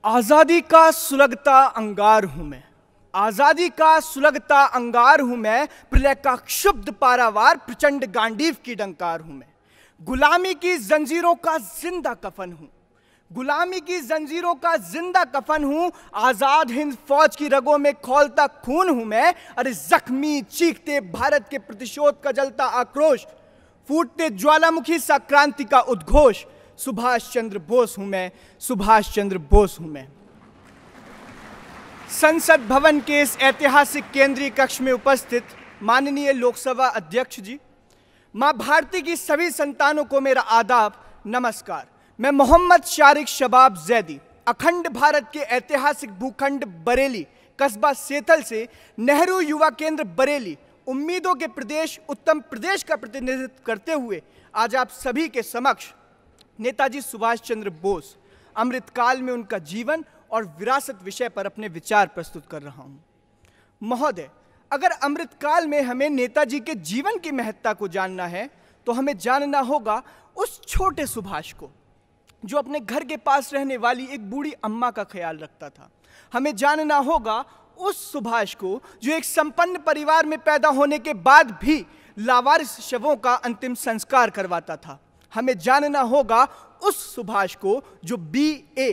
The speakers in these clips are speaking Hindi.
आजादी का सुलगता अंगार हूं मैं, आजादी का सुलगता अंगार हूं मैं, प्रलय का क्षुब्ध पारावार प्रचंड गांडीव की डंकार हूं मैं। गुलामी की जंजीरों का जिंदा कफन हूं, गुलामी की जंजीरों का जिंदा कफन हूं। आजाद हिंद फौज की रगों में खौलता खून हूं मैं। अरे जख्मी चीखते भारत के प्रतिशोध का जलता आक्रोश, फूटते ज्वालामुखी सा क्रांति का उद्घोष। सुभाष चंद्र बोस हूं मैं, सुभाष चंद्र बोस हूं मैं। संसद भवन के इस ऐतिहासिक केंद्रीय कक्ष में उपस्थित माननीय लोकसभा अध्यक्ष जी, मां भारती की सभी संतानों को मेरा आदाब, नमस्कार। मैं मोहम्मद शारिक शबाब जैदी, अखंड भारत के ऐतिहासिक भूखंड बरेली, कस्बा सेतल से नेहरू युवा केंद्र बरेली, उम्मीदों के प्रदेश उत्तम प्रदेश का प्रतिनिधित्व करते हुए आज आप सभी के समक्ष नेताजी सुभाष चंद्र बोस, अमृतकाल में उनका जीवन और विरासत विषय पर अपने विचार प्रस्तुत कर रहा हूं। महोदय, अगर अमृतकाल में हमें नेताजी के जीवन की महत्ता को जानना है तो हमें जानना होगा उस छोटे सुभाष को जो अपने घर के पास रहने वाली एक बूढ़ी अम्मा का ख्याल रखता था। हमें जानना होगा उस सुभाष को जो एक संपन्न परिवार में पैदा होने के बाद भी लावारिस शवों का अंतिम संस्कार करवाता था। हमें जानना होगा उस सुभाष को जो BA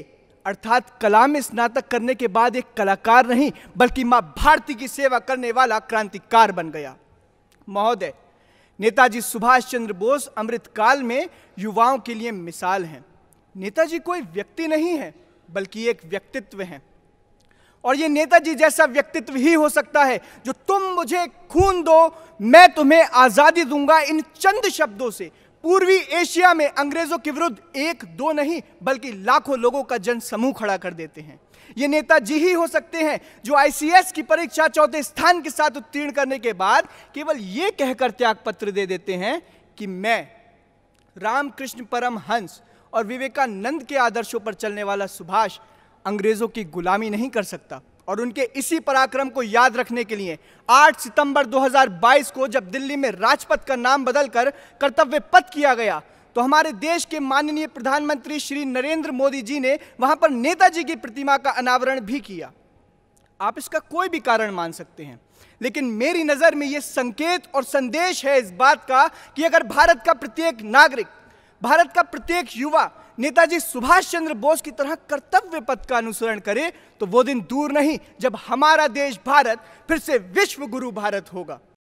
अर्थात कला में स्नातक करने के बाद एक कलाकार नहीं बल्कि मां भारती की सेवा करने वाला क्रांतिकार बन गया। महोदय, नेताजी सुभाष चंद्र बोस अमृतकाल में युवाओं के लिए मिसाल हैं। नेताजी कोई व्यक्ति नहीं है बल्कि एक व्यक्तित्व है, और ये नेताजी जैसा व्यक्तित्व ही हो सकता है जो तुम मुझे खून दो मैं तुम्हें आजादी दूंगा, इन चंद शब्दों से पूर्वी एशिया में अंग्रेजों के विरुद्ध एक दो नहीं बल्कि लाखों लोगों का जन समूह खड़ा कर देते हैं। ये नेताजी ही हो सकते हैं जो ICS की परीक्षा चौथे स्थान के साथ उत्तीर्ण करने के बाद केवल ये कहकर त्यागपत्र दे देते हैं कि मैं रामकृष्ण परमहंस और विवेकानंद के आदर्शों पर चलने वाला सुभाष अंग्रेजों की गुलामी नहीं कर सकता। और उनके इसी पराक्रम को याद रखने के लिए 8 सितंबर 2022 को जब दिल्ली में राजपथ का नाम बदलकर कर्तव्य पथ किया गया तो हमारे देश के माननीय प्रधानमंत्री श्री नरेंद्र मोदी जी ने वहां पर नेताजी की प्रतिमा का अनावरण भी किया। आप इसका कोई भी कारण मान सकते हैं, लेकिन मेरी नजर में यह संकेत और संदेश है इस बात का कि अगर भारत का प्रत्येक नागरिक, भारत का प्रत्येक युवा नेताजी सुभाष चंद्र बोस की तरह कर्तव्य पथ का अनुसरण करे तो वो दिन दूर नहीं जब हमारा देश भारत फिर से विश्व गुरु भारत होगा।